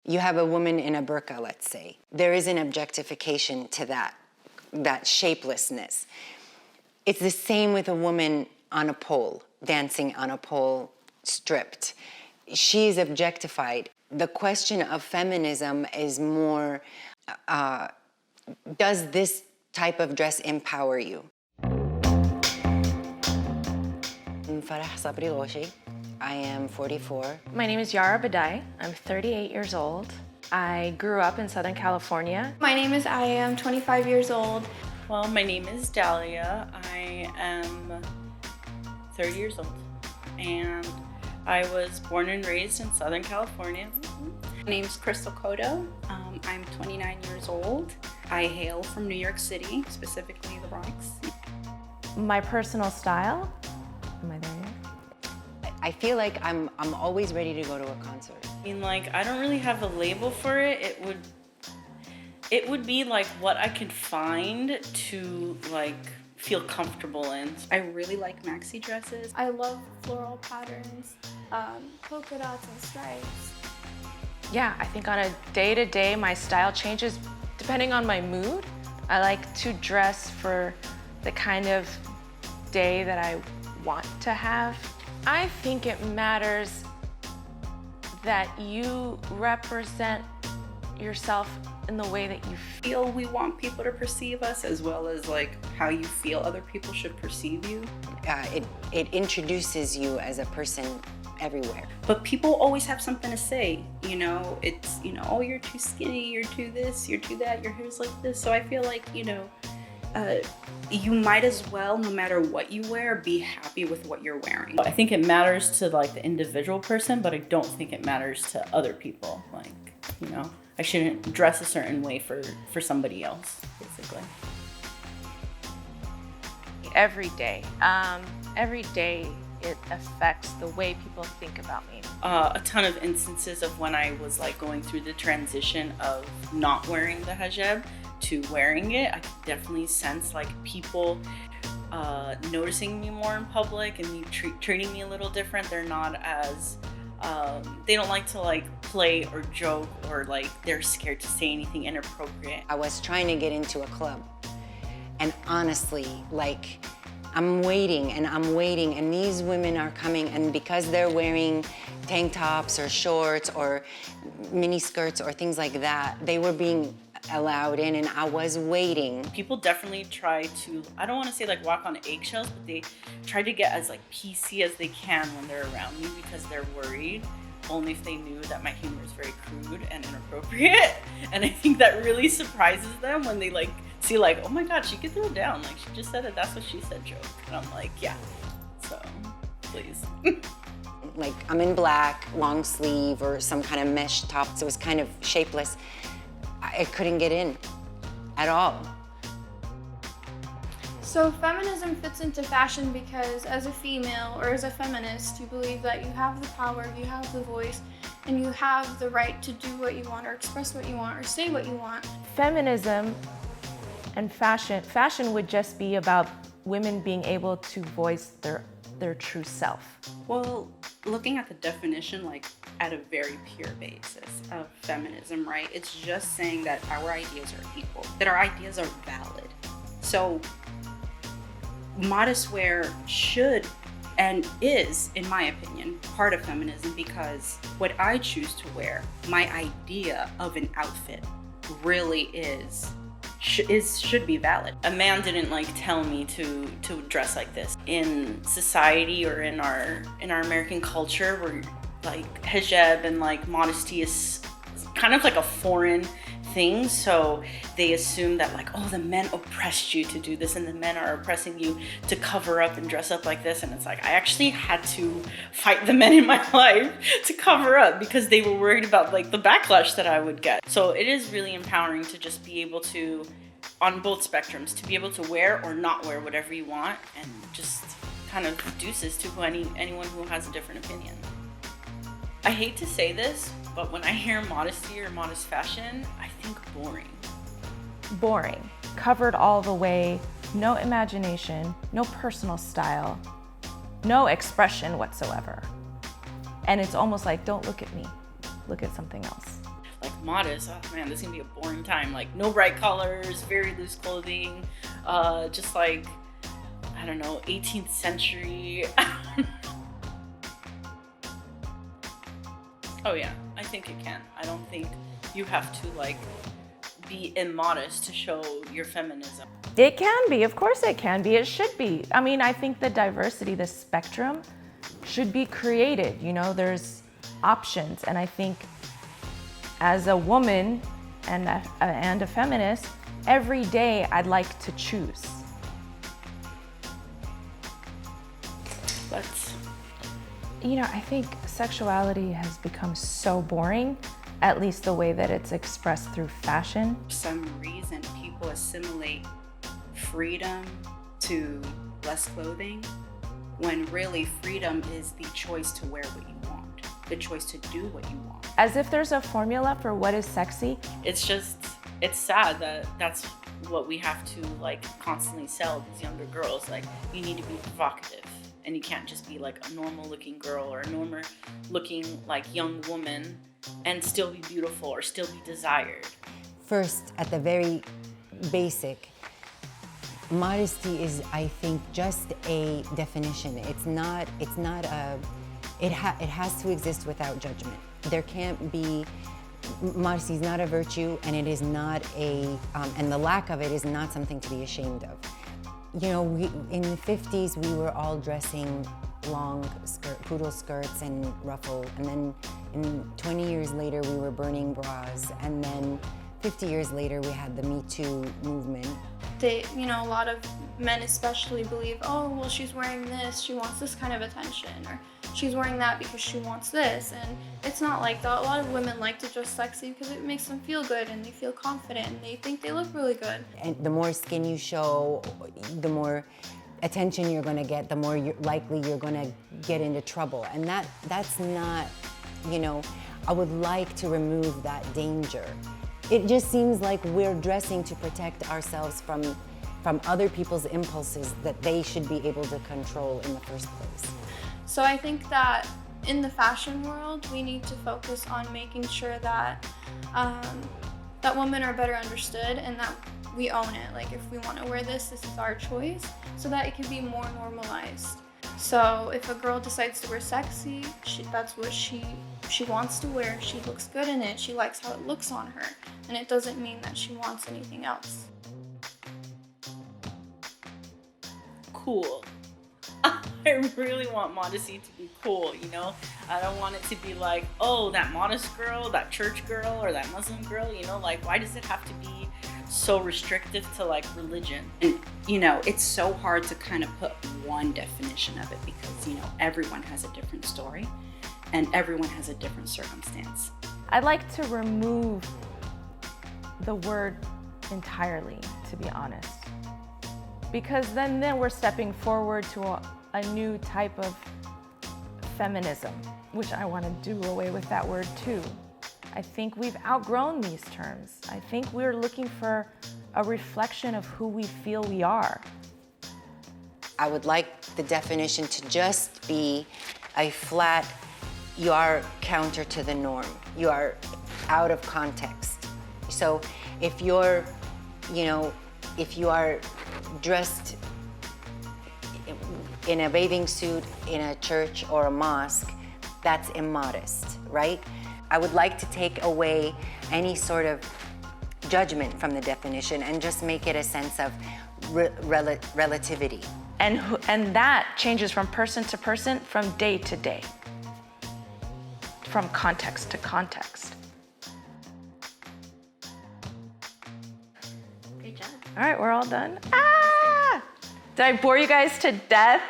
You have a woman in a burqa, let's say. There is an objectification to that shapelessness. It's the same with a woman on a pole, dancing on a pole, stripped. She is objectified. The question of feminism is more, does this type of dress empower you? I am 44. My name is ODAY. I'm 38 years old. I grew up in Southern California. My name is Aya. I'm 25 years old. Well, my name is Dahlia. I am 30 years old, and I was born and raised in Southern California. My name's Crystal Cotto. I'm 29 years old. I hail from New York City, specifically the Bronx. My personal style, am I there yet? I feel like I'm always ready to go to a concert. I mean, like, I don't really have a label for it. It would be like what I could find to like feel comfortable in. I really like maxi dresses. I love floral patterns, polka dots and stripes. Yeah, I think on a day-to-day, my style changes depending on my mood. I like to dress for the kind of day that I want to have. I think it matters that you represent yourself in the way that you feel. We want people to perceive us as well as like how you feel other people should perceive you. It introduces you as a person everywhere. But people always have something to say, you know, it's, you know, oh, you're too skinny, you're too this, you're too that, your hair's like this. So I feel like, you know, you might as well, no matter what you wear, be happy with what you're wearing. I think it matters to like the individual person, but I don't think it matters to other people. Like, you know, I shouldn't dress a certain way for somebody else, basically. Every day it affects the way people think about me. A ton of instances of when I was like going through the transition of not wearing the hijab to wearing it, I could definitely sense like people noticing me more in public and me treating me a little different. They're not as they don't like to like play or joke, or like they're scared to say anything inappropriate. I was trying to get into a club, and honestly, like, I'm waiting and these women are coming, and because they're wearing tank tops or shorts or mini skirts or things like that, they were being allowed in, and I was waiting. People definitely try to, I don't want to say like walk on eggshells, but they try to get as like PC as they can when they're around me because they're worried, only if they knew that my humor is very crude and inappropriate. And I think that really surprises them when they like see like, oh my God, she could throw down. Like, she just said a "that's what she said" joke. And I'm like, yeah, so please. Like, I'm in black, long sleeve or some kind of mesh top, so it was kind of shapeless. I couldn't get in at all. So feminism fits into fashion because as a female or as a feminist, you believe that you have the power, you have the voice, and you have the right to do what you want or express what you want or say what you want. Feminism and fashion would just be about women being able to voice their true self. Well, looking at the definition, like at a very pure basis of feminism, right? It's just saying that our ideas are equal, that our ideas are valid. So modest wear should and is, in my opinion, part of feminism, because what I choose to wear, my idea of an outfit really should be valid. A man didn't like tell me to dress like this. In society or in our American culture, where like hijab and like modesty is kind of like a foreign thing, so they assume that like, oh, the men oppressed you to do this and the men are oppressing you to cover up and dress up like this. And it's like, I actually had to fight the men in my life to cover up because they were worried about like the backlash that I would get. So it is really empowering to just be able to, on both spectrums, to be able to wear or not wear whatever you want, and just kind of deuces to anyone who has a different opinion. I hate to say this, but when I hear modesty or modest fashion, I think boring. Boring, covered all the way, no imagination, no personal style, no expression whatsoever. And it's almost like, don't look at me, look at something else. modest, oh man, this is gonna be a boring time. Like no bright colors, very loose clothing, just like, I don't know, 18th century. Oh yeah, I think it can. I don't think you have to like be immodest to show your feminism. It can be, of course it can be, it should be. I mean, I think the diversity, the spectrum should be created, you know, there's options. And I think as a woman and a feminist, every day I'd like to choose. Let's. You know, I think sexuality has become so boring, at least the way that it's expressed through fashion. For some reason, people assimilate freedom to less clothing, when really freedom is the choice to wear what you want, the choice to do what you want. As if there's a formula for what is sexy. It's sad that that's what we have to like constantly sell these younger girls. Like, you need to be provocative, and you can't just be like a normal looking girl or a normal looking like young woman and still be beautiful or still be desired. First, at the very basic, modesty is, I think, just a definition. It has to exist without judgment. There can't be, modesty is not a virtue, and it is not and the lack of it is not something to be ashamed of. You know, in the 50s, we were all dressing long poodle skirts and ruffle, and then 20 years later, we were burning bras, and then 50 years later, we had the Me Too movement. A lot of men especially believe, oh, well, she's wearing this, she wants this kind of attention, or she's wearing that because she wants this, and it's not like that. A lot of women like to dress sexy because it makes them feel good, and they feel confident, and they think they look really good. And the more skin you show, the more attention you're going to get, the more likely you're going to get into trouble. And that's not, I would like to remove that danger. It just seems like we're dressing to protect ourselves from other people's impulses that they should be able to control in the first place. So I think that in the fashion world, we need to focus on making sure that that women are better understood and that we own it. Like, if we want to wear this is our choice, so that it can be more normalized. So if a girl decides to wear sexy, that's what she wants to wear. She looks good in it. She likes how it looks on her. And it doesn't mean that she wants anything else. Cool. I really want modesty to be cool, I don't want it to be like, oh, that modest girl, that church girl, or that Muslim girl, like, why does it have to be so restrictive to like religion? And it's so hard to kind of put one definition of it because everyone has a different story and everyone has a different circumstance. I'd like to remove the word entirely, to be honest, because then we're stepping forward to a new type of feminism, which I want to do away with that word too. I think we've outgrown these terms. I think we're looking for a reflection of who we feel we are. I would like the definition to just be a flat, you are counter to the norm. You are out of context. So if you're, if you are dressed in a bathing suit in a church or a mosque, that's immodest, right? I would like to take away any sort of judgment from the definition and just make it a sense of relativity. And that changes from person to person, from day to day, from context to context. Great job. All right, we're all done. Ah! Did I bore you guys to death?